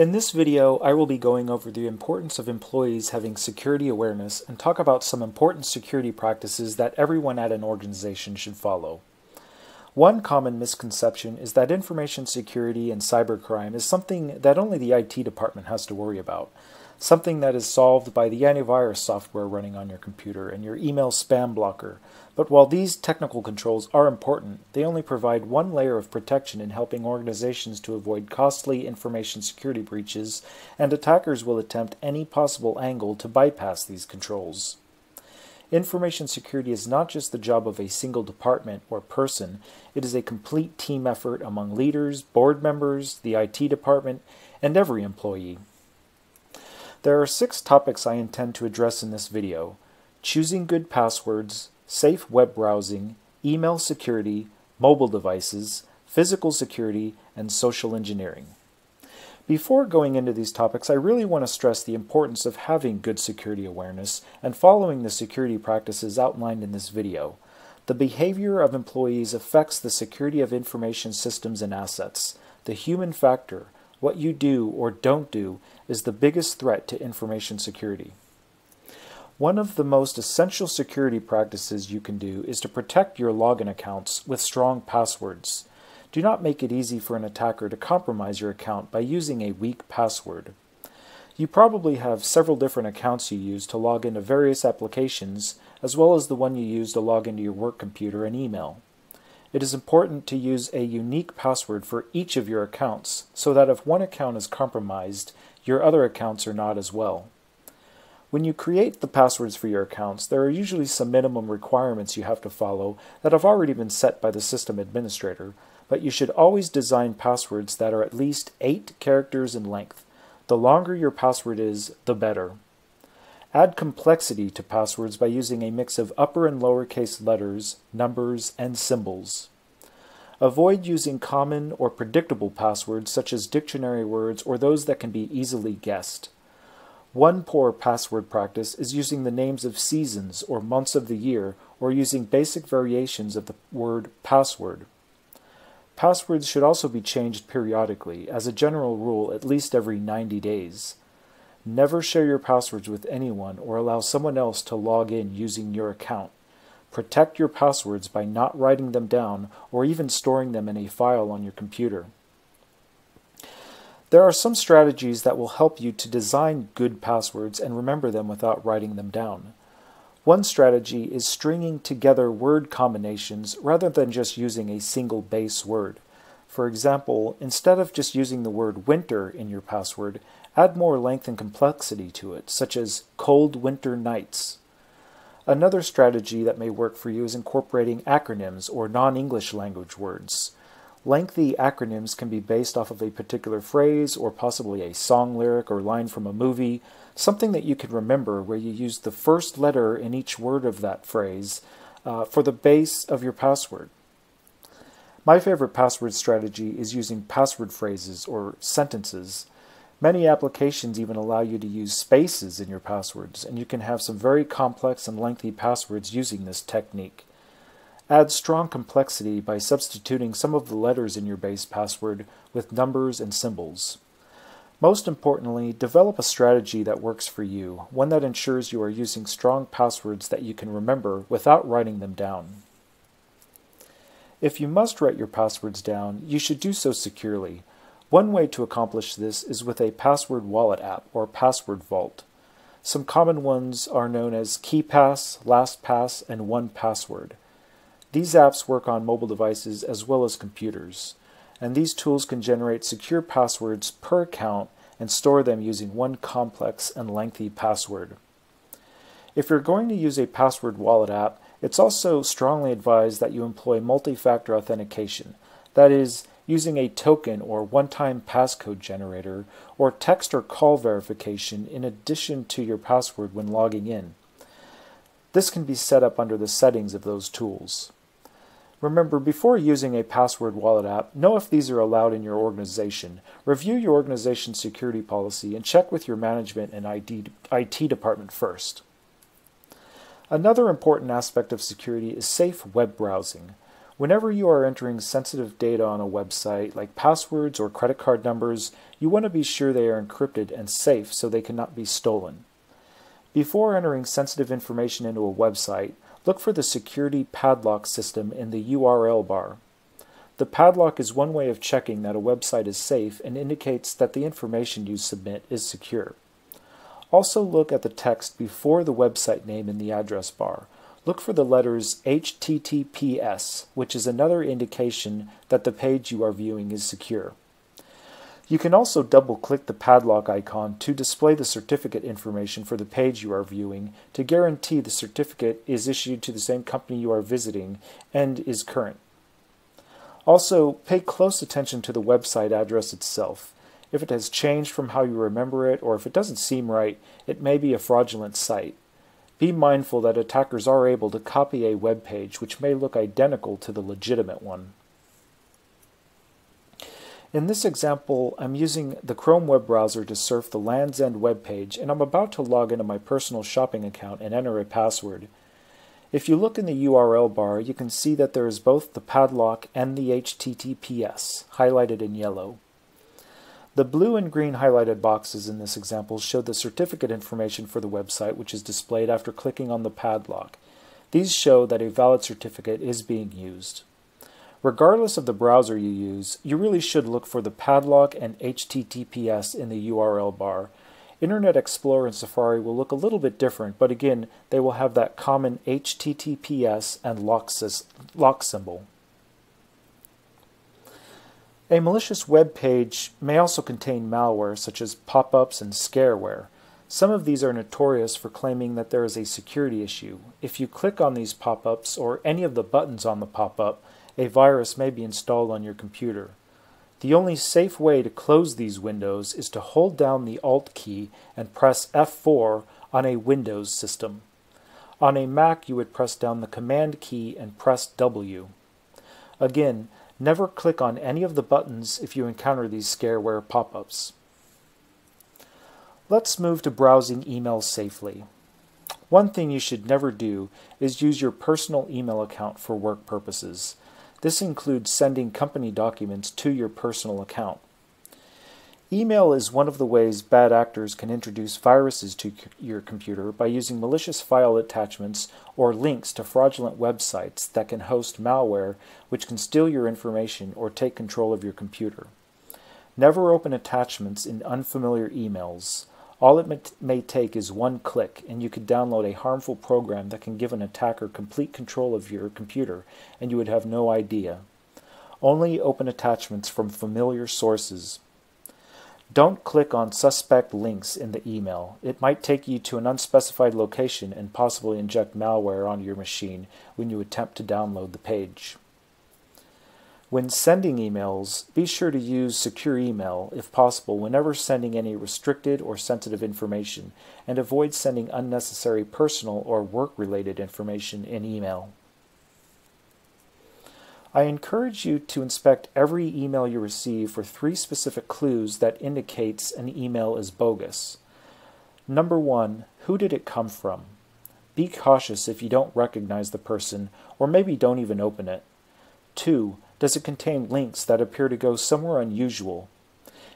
In this video, I will be going over the importance of employees having security awareness and talk about some important security practices that everyone at an organization should follow. One common misconception is that information security and cybercrime is something that only the IT department has to worry about, something that is solved by the antivirus software running on your computer and your email spam blocker. But while these technical controls are important, they only provide one layer of protection in helping organizations to avoid costly information security breaches, and attackers will attempt any possible angle to bypass these controls. Information security is not just the job of a single department or person, it is a complete team effort among leaders, board members, the IT department, and every employee. There are 6 topics I intend to address in this video: choosing good passwords, safe web browsing, email security, mobile devices, physical security, and social engineering. Before going into these topics, I really want to stress the importance of having good security awareness and following the security practices outlined in this video. The behavior of employees affects the security of information systems and assets. The human factor, what you do or don't do, is the biggest threat to information security. One of the most essential security practices you can do is to protect your login accounts with strong passwords. Do not make it easy for an attacker to compromise your account by using a weak password. You probably have several different accounts you use to log into various applications, as well as the one you use to log into your work computer and email. It is important to use a unique password for each of your accounts, so that if one account is compromised, your other accounts are not as well. When you create the passwords for your accounts, there are usually some minimum requirements you have to follow that have already been set by the system administrator, but you should always design passwords that are at least 8 characters in length. The longer your password is, the better. Add complexity to passwords by using a mix of upper and lowercase letters, numbers, and symbols. Avoid using common or predictable passwords such as dictionary words or those that can be easily guessed. One poor password practice is using the names of seasons or months of the year, or using basic variations of the word password. Passwords should also be changed periodically, as a general rule at least every 90 days. Never share your passwords with anyone or allow someone else to log in using your account. Protect your passwords by not writing them down or even storing them in a file on your computer. There are some strategies that will help you to design good passwords and remember them without writing them down. One strategy is stringing together word combinations rather than just using a single base word. For example, instead of just using the word winter in your password, add more length and complexity to it, such as cold winter nights. Another strategy that may work for you is incorporating acronyms or non-English language words. Lengthy acronyms can be based off of a particular phrase or possibly a song lyric or line from a movie, something that you can remember where you use the first letter in each word of that phrase for the base of your password. My favorite password strategy is using password phrases or sentences. Many applications even allow you to use spaces in your passwords, and you can have some very complex and lengthy passwords using this technique. Add strong complexity by substituting some of the letters in your base password with numbers and symbols. Most importantly, develop a strategy that works for you, one that ensures you are using strong passwords that you can remember without writing them down. If you must write your passwords down, you should do so securely. One way to accomplish this is with a password wallet app or password vault. Some common ones are known as KeePass, LastPass, and 1Password. These apps work on mobile devices as well as computers, and these tools can generate secure passwords per account and store them using one complex and lengthy password. If you're going to use a password wallet app, it's also strongly advised that you employ multi-factor authentication, that is, using a token or one-time passcode generator or text or call verification in addition to your password when logging in. This can be set up under the settings of those tools. Remember, before using a password wallet app, know if these are allowed in your organization. Review your organization's security policy and check with your management and IT department first. Another important aspect of security is safe web browsing. Whenever you are entering sensitive data on a website, like passwords or credit card numbers, you want to be sure they are encrypted and safe so they cannot be stolen. Before entering sensitive information into a website, look for the security padlock system in the URL bar. The padlock is one way of checking that a website is safe and indicates that the information you submit is secure. Also look at the text before the website name in the address bar. Look for the letters HTTPS, which is another indication that the page you are viewing is secure. You can also double-click the padlock icon to display the certificate information for the page you are viewing to guarantee the certificate is issued to the same company you are visiting and is current. Also, pay close attention to the website address itself. If it has changed from how you remember it, or if it doesn't seem right, it may be a fraudulent site. Be mindful that attackers are able to copy a web page which may look identical to the legitimate one. In this example, I'm using the Chrome web browser to surf the Land's End web page, and I'm about to log into my personal shopping account and enter a password. If you look in the URL bar, you can see that there is both the padlock and the HTTPS, highlighted in yellow. The blue and green highlighted boxes in this example show the certificate information for the website, which is displayed after clicking on the padlock. These show that a valid certificate is being used. Regardless of the browser you use, you really should look for the padlock and HTTPS in the URL bar. Internet Explorer and Safari will look a little bit different, but again, they will have that common HTTPS and lock symbol. A malicious web page may also contain malware such as pop-ups and scareware. Some of these are notorious for claiming that there is a security issue. If you click on these pop-ups or any of the buttons on the pop-up, a virus may be installed on your computer. The only safe way to close these windows is to hold down the Alt key and press F4 on a Windows system. On a Mac, you would press down the Command key and press W. Again, never click on any of the buttons if you encounter these scareware pop-ups. Let's move to browsing email safely. One thing you should never do is use your personal email account for work purposes. This includes sending company documents to your personal account. Email is one of the ways bad actors can introduce viruses to your computer by using malicious file attachments or links to fraudulent websites that can host malware which can steal your information or take control of your computer. Never open attachments in unfamiliar emails. All it may take is one click, and you could download a harmful program that can give an attacker complete control of your computer, and you would have no idea. Only open attachments from familiar sources. Don't click on suspect links in the email. It might take you to an unspecified location and possibly inject malware onto your machine when you attempt to download the page. When sending emails, be sure to use secure email, if possible, whenever sending any restricted or sensitive information, and avoid sending unnecessary personal or work-related information in email. I encourage you to inspect every email you receive for 3 specific clues that indicates an email is bogus. Number 1, who did it come from? Be cautious if you don't recognize the person, or maybe don't even open it. 2, does it contain links that appear to go somewhere unusual?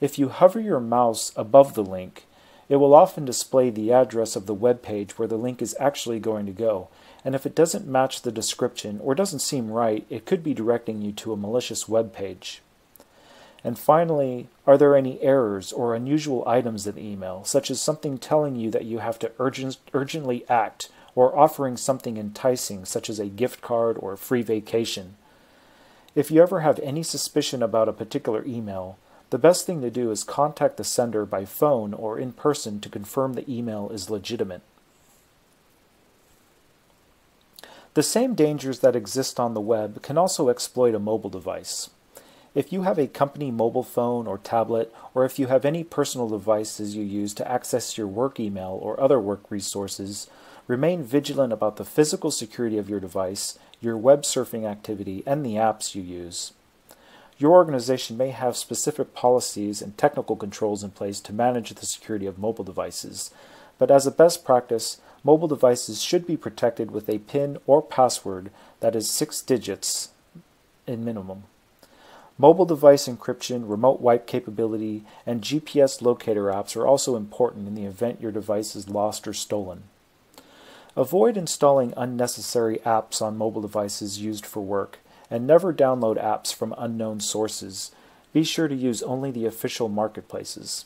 If you hover your mouse above the link, it will often display the address of the web page where the link is actually going to go, and if it doesn't match the description or doesn't seem right, it could be directing you to a malicious web page. And finally, are there any errors or unusual items in the email, such as something telling you that you have to urgently act, or offering something enticing, such as a gift card or a free vacation? If you ever have any suspicion about a particular email, the best thing to do is contact the sender by phone or in person to confirm the email is legitimate. The same dangers that exist on the web can also exploit a mobile device. If you have a company mobile phone or tablet, or if you have any personal devices you use to access your work email or other work resources, remain vigilant about the physical security of your device, your web surfing activity, and the apps you use. Your organization may have specific policies and technical controls in place to manage the security of mobile devices, but as a best practice, mobile devices should be protected with a PIN or password that is 6 digits, a minimum. Mobile device encryption, remote wipe capability, and GPS locator apps are also important in the event your device is lost or stolen. Avoid installing unnecessary apps on mobile devices used for work, and never download apps from unknown sources. Be sure to use only the official marketplaces.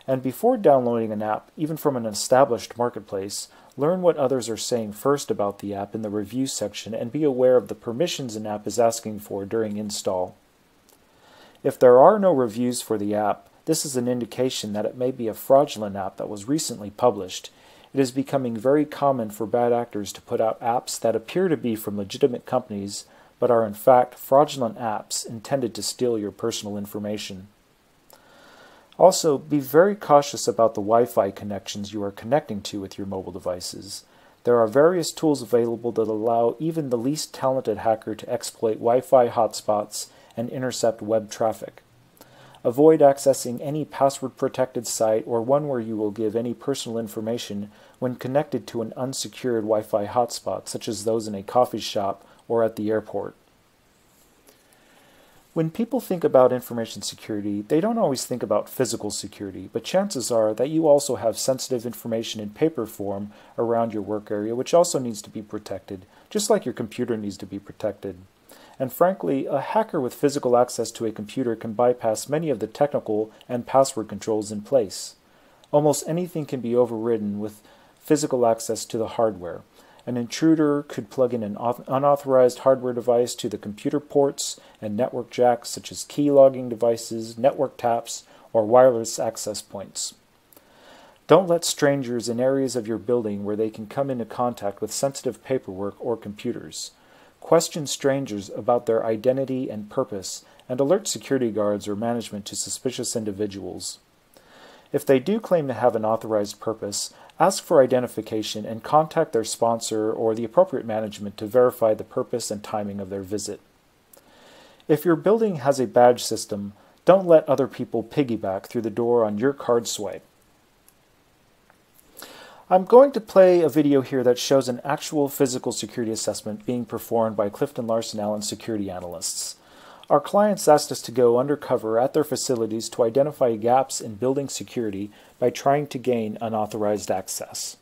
And before downloading an app, even from an established marketplace, learn what others are saying first about the app in the review section and be aware of the permissions an app is asking for during install. If there are no reviews for the app, this is an indication that it may be a fraudulent app that was recently published. It is becoming very common for bad actors to put out apps that appear to be from legitimate companies, but are in fact fraudulent apps intended to steal your personal information. Also, be very cautious about the Wi-Fi connections you are connecting to with your mobile devices. There are various tools available that allow even the least talented hacker to exploit Wi-Fi hotspots and intercept web traffic. Avoid accessing any password-protected site or one where you will give any personal information when connected to an unsecured Wi-Fi hotspot, such as those in a coffee shop or at the airport. When people think about information security, they don't always think about physical security, but chances are that you also have sensitive information in paper form around your work area, which also needs to be protected, just like your computer needs to be protected. And frankly, a hacker with physical access to a computer can bypass many of the technical and password controls in place. Almost anything can be overridden with physical access to the hardware. An intruder could plug in an unauthorized hardware device to the computer ports and network jacks, such as key logging devices, network taps, or wireless access points. Don't let strangers in areas of your building where they can come into contact with sensitive paperwork or computers. Question strangers about their identity and purpose, and alert security guards or management to suspicious individuals. If they do claim to have an authorized purpose, ask for identification and contact their sponsor or the appropriate management to verify the purpose and timing of their visit. If your building has a badge system, don't let other people piggyback through the door on your card swipe. I'm going to play a video here that shows an actual physical security assessment being performed by CliftonLarsonAllen security analysts. Our clients asked us to go undercover at their facilities to identify gaps in building security by trying to gain unauthorized access.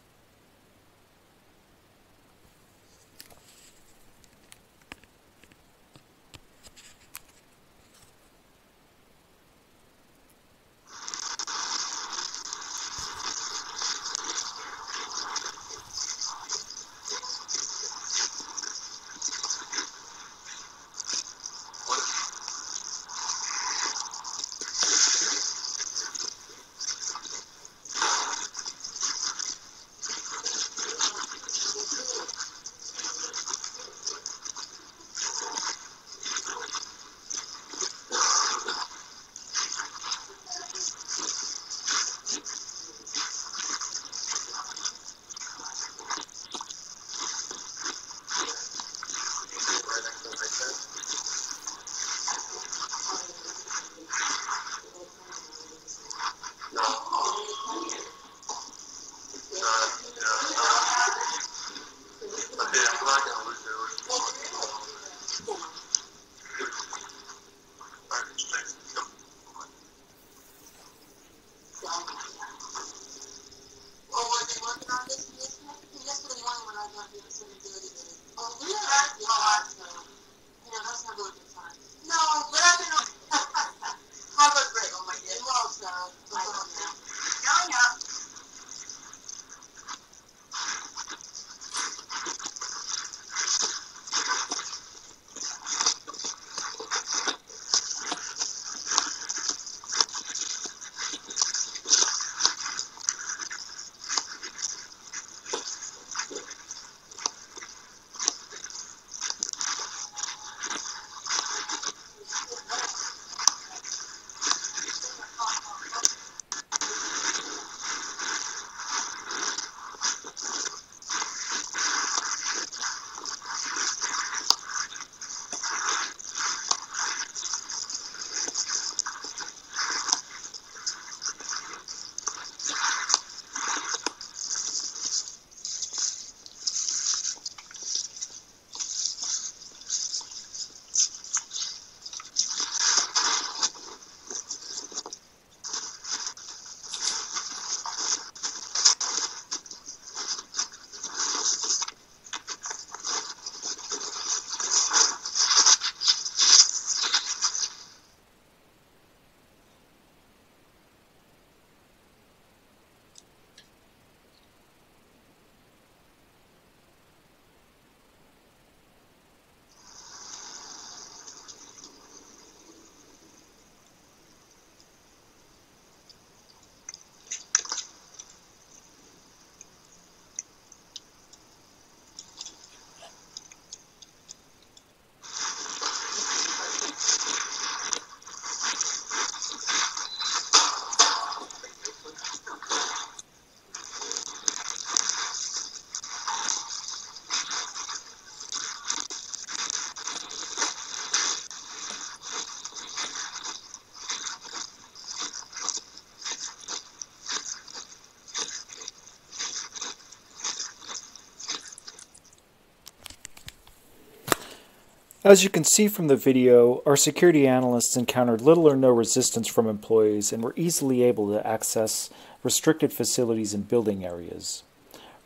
As you can see from the video, our security analysts encountered little or no resistance from employees and were easily able to access restricted facilities and building areas.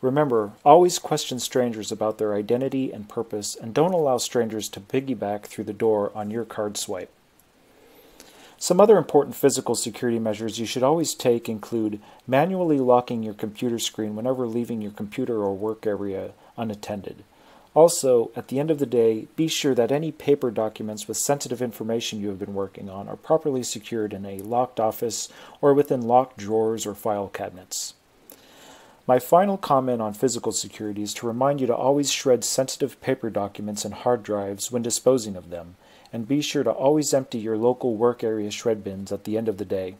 Remember, always question strangers about their identity and purpose, and don't allow strangers to piggyback through the door on your card swipe. Some other important physical security measures you should always take include manually locking your computer screen whenever leaving your computer or work area unattended. Also, at the end of the day, be sure that any paper documents with sensitive information you have been working on are properly secured in a locked office or within locked drawers or file cabinets. My final comment on physical security is to remind you to always shred sensitive paper documents and hard drives when disposing of them, and be sure to always empty your local work area shred bins at the end of the day.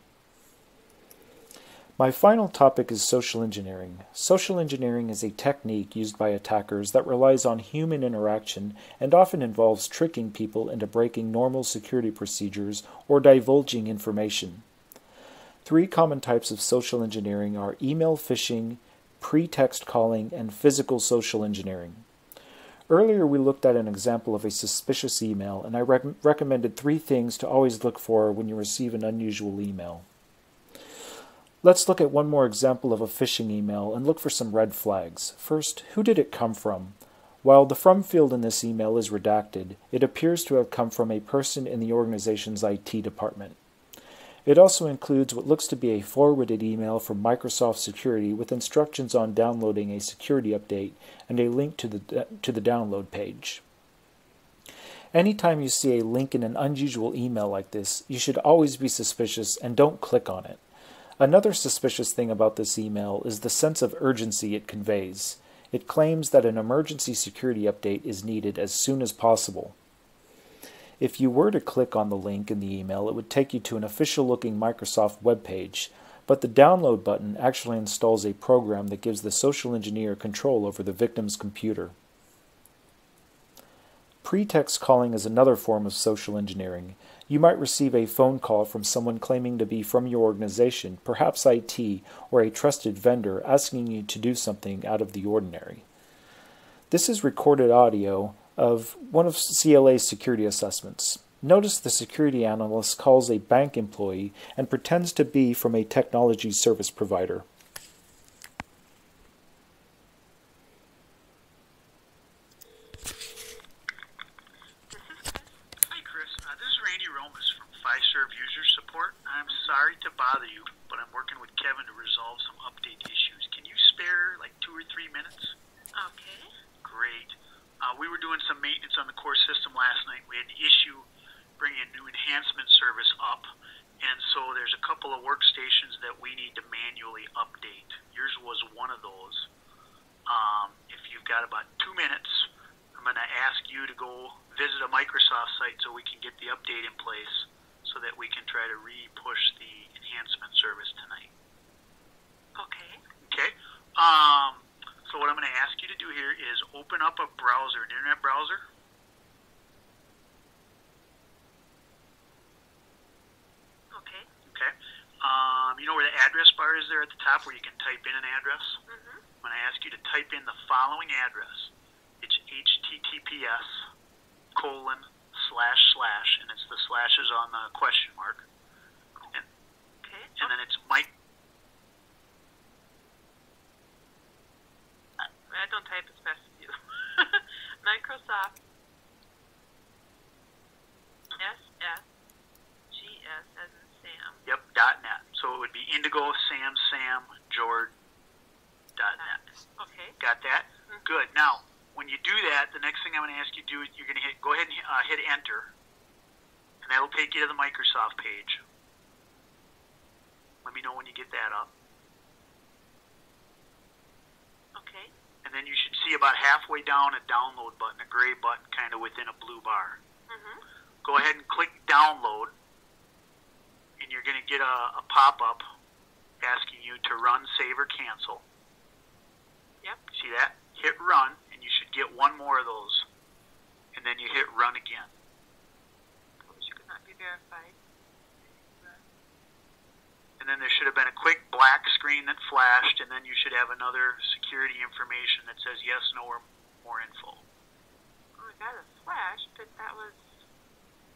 My final topic is social engineering. Social engineering is a technique used by attackers that relies on human interaction and often involves tricking people into breaking normal security procedures or divulging information. 3 common types of social engineering are email phishing, pretext calling, and physical social engineering. Earlier we looked at an example of a suspicious email, and I recommended 3 things to always look for when you receive an unusual email. Let's look at one more example of a phishing email and look for some red flags. First, who did it come from? While the from field in this email is redacted, it appears to have come from a person in the organization's IT department. It also includes what looks to be a forwarded email from Microsoft Security with instructions on downloading a security update and a link to the download page. Anytime you see a link in an unusual email like this, you should always be suspicious and don't click on it. Another suspicious thing about this email is the sense of urgency it conveys. It claims that an emergency security update is needed as soon as possible. If you were to click on the link in the email, it would take you to an official-looking Microsoft web page, but the download button actually installs a program that gives the social engineer control over the victim's computer. Pretext calling is another form of social engineering. You might receive a phone call from someone claiming to be from your organization, perhaps IT, or a trusted vendor, asking you to do something out of the ordinary. This is recorded audio of one of CLA's security assessments. Notice the security analyst calls a bank employee and pretends to be from a technology service provider. I'm sorry to bother you, but I'm working with Kevin to resolve some update issues. Can you spare like 2 or 3 minutes? Okay. Great. We were doing some maintenance on the core system last night. We had an issue bringing a new enhancement service up, and so there's a couple of workstations that we need to manually update. Yours was one of those. If you've got about 2 minutes, I'm going to ask you to go visit a Microsoft site so we can get the update in place, so that we can try to re-push the enhancement service tonight. Okay. Okay? So what I'm going to ask you to do here is open up a browser, an internet browser. Okay. Okay. You know where the address bar is there at the top where you can type in an address? Mm-hmm. I'm going to ask you to type in the following address. It's https:// and it's the slashes on the question mark. And then it's Mike. I don't type as fast as you. Microsoft SFGS as in Sam. Yep, .net. So it would be Indigo Sam George .net. Okay. Got that? Mm-hmm. Good. Now, when you do that, the next thing I'm going to ask you to do is you're going to go ahead and hit enter, and that'll take you to the Microsoft page. Let me know when you get that up. Okay. And then you should see about halfway down a download button, a gray button kind of within a blue bar. Mm-hmm. Go ahead and click download, and you're going to get a pop-up asking you to run, save, or cancel. Yep. See that? Hit run, and you should get one more of those. And then you hit run again. Which could not be verified. And then there should have been a quick black screen that flashed, and then you should have another security information that says yes, no, or more info. Oh, got a flash, but that was,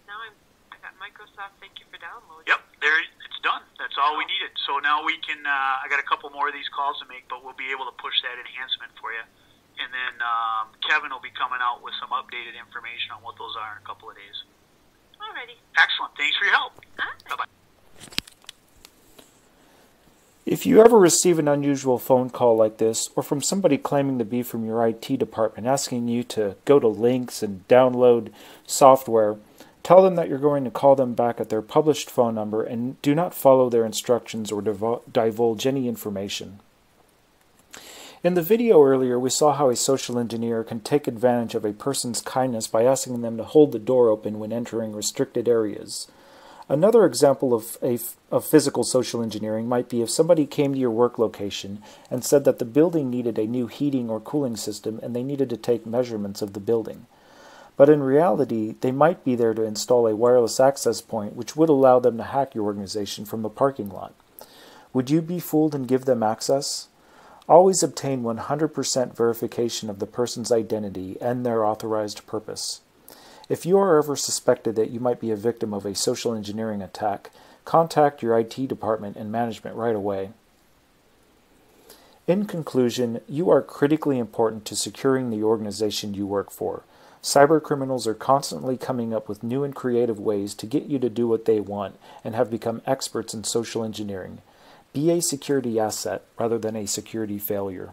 now I got Microsoft, thank you for downloading. Yep, there, it's done. That's all we needed. So now we can, I got a couple more of these calls to make, but we'll be able to push that enhancement for you. And then Kevin will be coming out with some updated information on what those are in a couple of days. Alrighty. Excellent. Thanks for your help. Bye-bye. If you ever receive an unusual phone call like this, or from somebody claiming to be from your IT department asking you to go to links and download software, tell them that you're going to call them back at their published phone number and do not follow their instructions or divulge any information. In the video earlier, we saw how a social engineer can take advantage of a person's kindness by asking them to hold the door open when entering restricted areas. Another example of physical social engineering might be if somebody came to your work location and said that the building needed a new heating or cooling system and they needed to take measurements of the building. But in reality, they might be there to install a wireless access point which would allow them to hack your organization from a parking lot. Would you be fooled and give them access? Always obtain 100% verification of the person's identity and their authorized purpose. If you are ever suspected that you might be a victim of a social engineering attack, contact your IT department and management right away. In conclusion, you are critically important to securing the organization you work for. Cybercriminals are constantly coming up with new and creative ways to get you to do what they want and have become experts in social engineering. Be a security asset rather than a security failure.